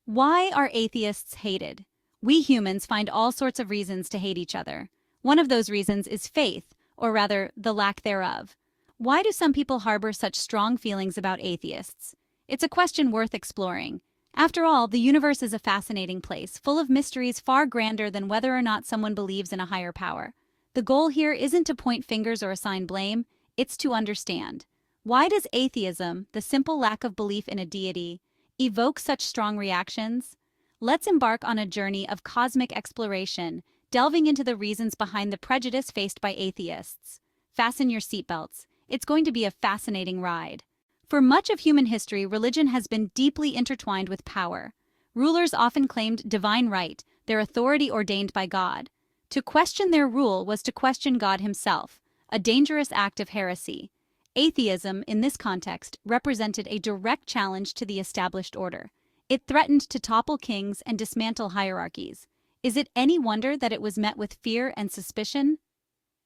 Why are atheists hated? We humans find all sorts of reasons to hate each other. One of those reasons is faith, or rather, the lack thereof. Why do some people harbor such strong feelings about atheists? It's a question worth exploring. After all, the universe is a fascinating place, full of mysteries far grander than whether or not someone believes in a higher power. The goal here isn't to point fingers or assign blame, it's to understand. Why does atheism, the simple lack of belief in a deity, evoke such strong reactions? Let's embark on a journey of cosmic exploration, delving into the reasons behind the prejudice faced by atheists. Fasten your seatbelts. It's going to be a fascinating ride. For much of human history, religion has been deeply intertwined with power. Rulers often claimed divine right, their authority ordained by God. To question their rule was to question God himself, a dangerous act of heresy. Atheism, in this context, represented a direct challenge to the established order. It threatened to topple kings and dismantle hierarchies. Is it any wonder that it was met with fear and suspicion?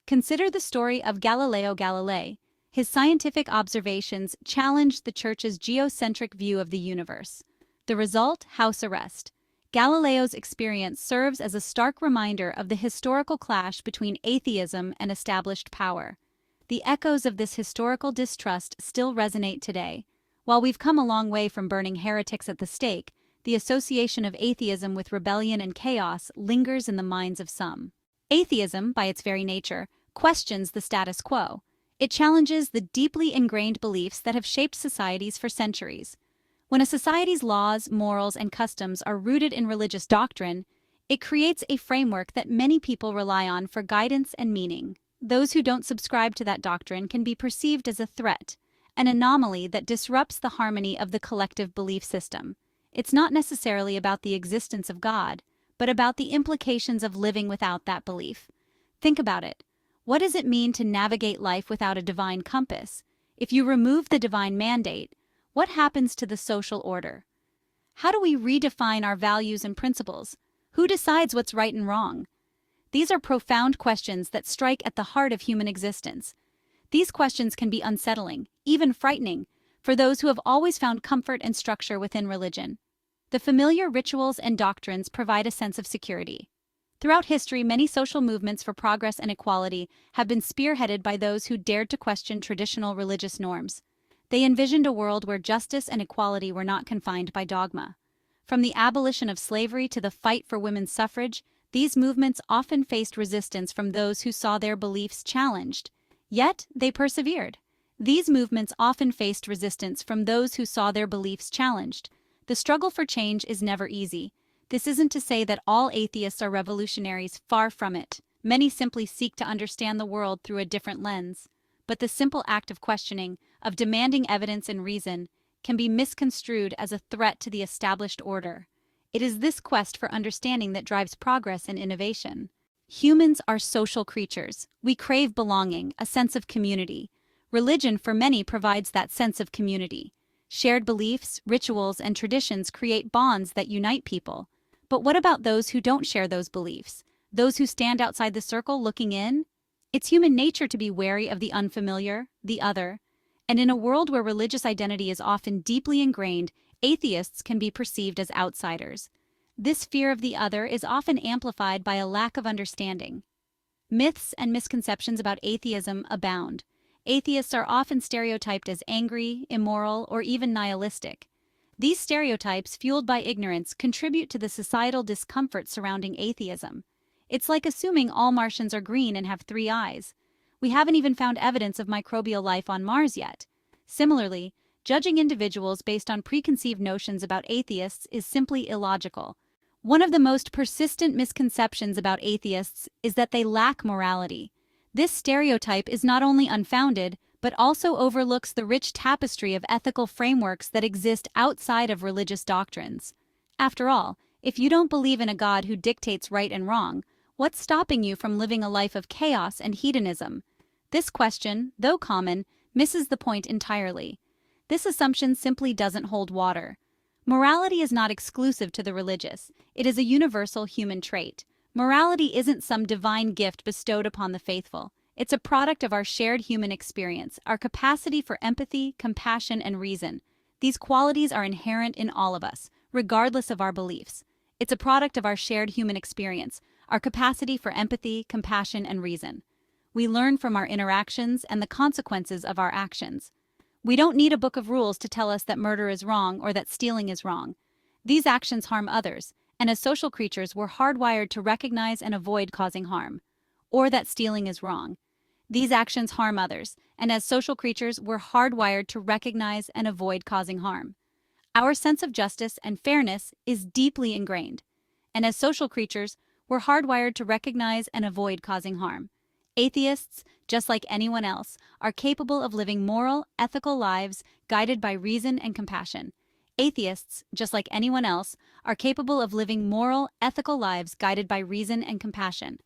Consider the story of Galileo Galilei. His scientific observations challenged the Church's geocentric view of the universe. The result? House arrest. Galileo's experience serves as a stark reminder of the historical clash between atheism and established power. The echoes of this historical distrust still resonate today. While we've come a long way from burning heretics at the stake, the association of atheism with rebellion and chaos lingers in the minds of some. Atheism, by its very nature, questions the status quo. It challenges the deeply ingrained beliefs that have shaped societies for centuries. When a society's laws, morals, and customs are rooted in religious doctrine, it creates a framework that many people rely on for guidance and meaning. Those who don't subscribe to that doctrine can be perceived as a threat, an anomaly that disrupts the harmony of the collective belief system. It's not necessarily about the existence of God, but about the implications of living without that belief. Think about it. What does it mean to navigate life without a divine compass? If you remove the divine mandate, what happens to the social order? How do we redefine our values and principles? Who decides what's right and wrong? These are profound questions that strike at the heart of human existence. These questions can be unsettling, even frightening, for those who have always found comfort and structure within religion. The familiar rituals and doctrines provide a sense of security. Throughout history, many social movements for progress and equality have been spearheaded by those who dared to question traditional religious norms. They envisioned a world where justice and equality were not confined by dogma. From the abolition of slavery to the fight for women's suffrage, these movements often faced resistance from those who saw their beliefs challenged. Yet, they persevered. These movements often faced resistance from those who saw their beliefs challenged. The struggle for change is never easy. This isn't to say that all atheists are revolutionaries, far from it. Many simply seek to understand the world through a different lens. But the simple act of questioning, of demanding evidence and reason, can be misconstrued as a threat to the established order. It is this quest for understanding that drives progress and innovation. Humans are social creatures. We crave belonging, a sense of community. Religion, for many, provides that sense of community. Shared beliefs, rituals, and traditions create bonds that unite people. But what about those who don't share those beliefs? Those who stand outside the circle looking in? It's human nature to be wary of the unfamiliar, the other. And in a world where religious identity is often deeply ingrained, atheists can be perceived as outsiders. This fear of the other is often amplified by a lack of understanding. Myths and misconceptions about atheism abound. Atheists are often stereotyped as angry, immoral, or even nihilistic. These stereotypes, fueled by ignorance, contribute to the societal discomfort surrounding atheism. It's like assuming all Martians are green and have 3 eyes. We haven't even found evidence of microbial life on Mars yet. Similarly, judging individuals based on preconceived notions about atheists is simply illogical. One of the most persistent misconceptions about atheists is that they lack morality. This stereotype is not only unfounded, but also overlooks the rich tapestry of ethical frameworks that exist outside of religious doctrines. After all, if you don't believe in a God who dictates right and wrong, what's stopping you from living a life of chaos and hedonism? This question, though common, misses the point entirely. This assumption simply doesn't hold water. Morality is not exclusive to the religious. It is a universal human trait. Morality isn't some divine gift bestowed upon the faithful. It's a product of our shared human experience, our capacity for empathy, compassion, and reason. These qualities are inherent in all of us, regardless of our beliefs. It's a product of our shared human experience, our capacity for empathy, compassion, and reason. We learn from our interactions and the consequences of our actions. We don't need a book of rules to tell us that murder is wrong or that stealing is wrong. These actions harm others, and as social creatures, we're hardwired to recognize and avoid causing harm. Or that stealing is wrong. These actions harm others, and as social creatures, we're hardwired to recognize and avoid causing harm. Our sense of justice and fairness is deeply ingrained, and as social creatures, we're hardwired to recognize and avoid causing harm. Atheists, just like anyone else, are capable of living moral, ethical lives guided by reason and compassion. Atheists, just like anyone else, are capable of living moral, ethical lives guided by reason and compassion.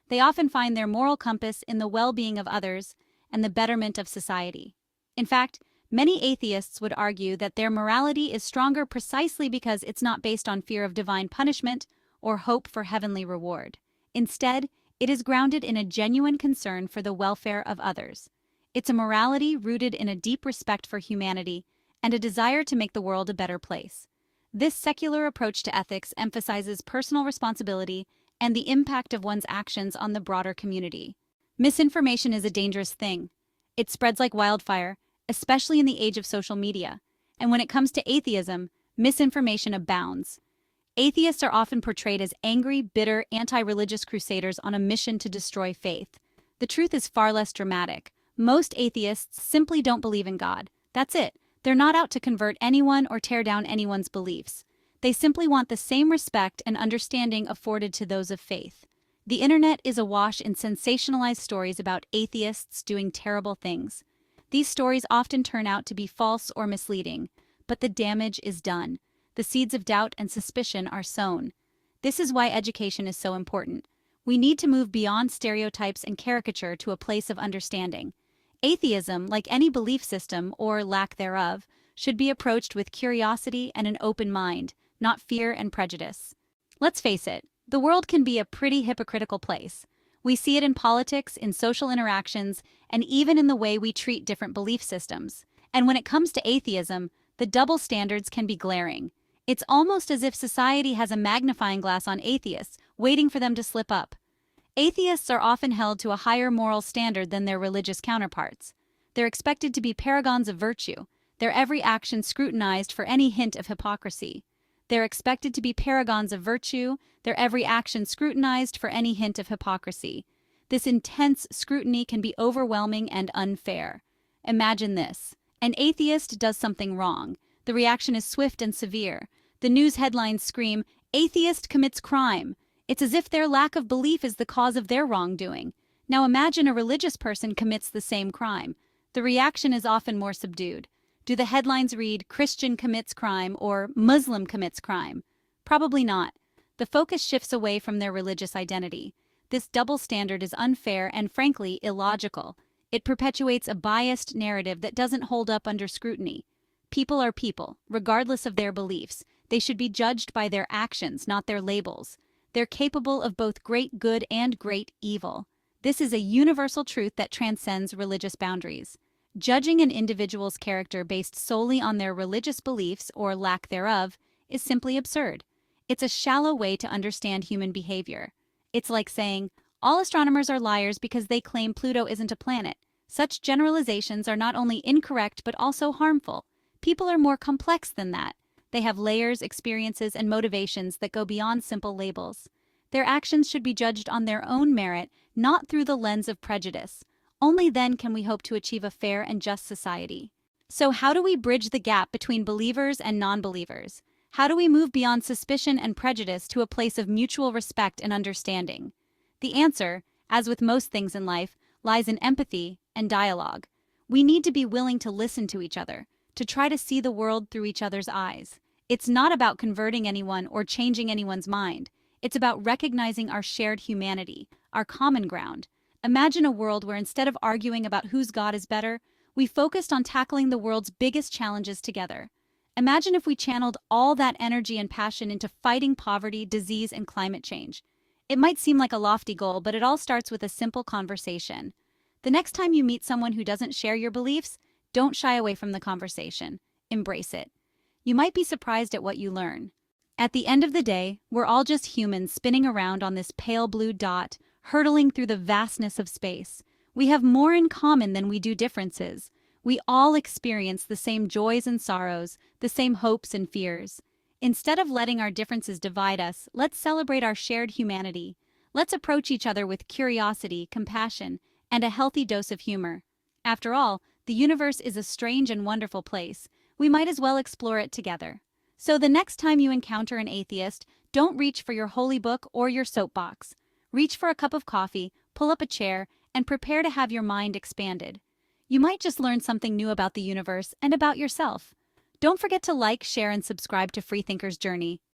They often find their moral compass in the well-being of others and the betterment of society. In fact, many atheists would argue that their morality is stronger precisely because it's not based on fear of divine punishment or hope for heavenly reward. Instead, it is grounded in a genuine concern for the welfare of others. It's a morality rooted in a deep respect for humanity and a desire to make the world a better place. This secular approach to ethics emphasizes personal responsibility and the impact of one's actions on the broader community. Misinformation is a dangerous thing. It spreads like wildfire, especially in the age of social media. And when it comes to atheism, misinformation abounds. Atheists are often portrayed as angry, bitter, anti-religious crusaders on a mission to destroy faith. The truth is far less dramatic. Most atheists simply don't believe in God. That's it. They're not out to convert anyone or tear down anyone's beliefs. They simply want the same respect and understanding afforded to those of faith. The internet is awash in sensationalized stories about atheists doing terrible things. These stories often turn out to be false or misleading, but the damage is done. The seeds of doubt and suspicion are sown. This is why education is so important. We need to move beyond stereotypes and caricature to a place of understanding. Atheism, like any belief system or lack thereof, should be approached with curiosity and an open mind, not fear and prejudice. Let's face it, the world can be a pretty hypocritical place. We see it in politics, in social interactions, and even in the way we treat different belief systems. And when it comes to atheism, the double standards can be glaring. It's almost as if society has a magnifying glass on atheists, waiting for them to slip up. Atheists are often held to a higher moral standard than their religious counterparts. They're expected to be paragons of virtue, their every action scrutinized for any hint of hypocrisy. They're expected to be paragons of virtue, their every action scrutinized for any hint of hypocrisy. This intense scrutiny can be overwhelming and unfair. Imagine this. An atheist does something wrong. The reaction is swift and severe. The news headlines scream, "Atheist commits crime." It's as if their lack of belief is the cause of their wrongdoing. Now imagine a religious person commits the same crime. The reaction is often more subdued. Do the headlines read, "Christian commits crime" or "Muslim commits crime"? Probably not. The focus shifts away from their religious identity. This double standard is unfair and, frankly, illogical. It perpetuates a biased narrative that doesn't hold up under scrutiny. People are people, regardless of their beliefs. They should be judged by their actions, not their labels. They're capable of both great good and great evil. This is a universal truth that transcends religious boundaries. Judging an individual's character based solely on their religious beliefs or lack thereof is simply absurd. It's a shallow way to understand human behavior. It's like saying, all astronomers are liars because they claim Pluto isn't a planet. Such generalizations are not only incorrect but also harmful. People are more complex than that. They have layers, experiences, and motivations that go beyond simple labels. Their actions should be judged on their own merit, not through the lens of prejudice. Only then can we hope to achieve a fair and just society. So how do we bridge the gap between believers and non-believers? How do we move beyond suspicion and prejudice to a place of mutual respect and understanding? The answer, as with most things in life, lies in empathy and dialogue. We need to be willing to listen to each other, to try to see the world through each other's eyes. It's not about converting anyone or changing anyone's mind. It's about recognizing our shared humanity, our common ground. Imagine a world where instead of arguing about whose God is better, we focused on tackling the world's biggest challenges together. Imagine if we channeled all that energy and passion into fighting poverty, disease, and climate change. It might seem like a lofty goal, but it all starts with a simple conversation. The next time you meet someone who doesn't share your beliefs, don't shy away from the conversation. Embrace it. You might be surprised at what you learn. At the end of the day, we're all just humans spinning around on this pale blue dot, hurtling through the vastness of space. We have more in common than we do differences. We all experience the same joys and sorrows, the same hopes and fears. Instead of letting our differences divide us, let's celebrate our shared humanity. Let's approach each other with curiosity, compassion, and a healthy dose of humor. After all, the universe is a strange and wonderful place. We might as well explore it together. So the next time you encounter an atheist, don't reach for your holy book or your soapbox. Reach for a cup of coffee, pull up a chair, and prepare to have your mind expanded. You might just learn something new about the universe and about yourself. Don't forget to like, share, and subscribe to Freethinker's Journey.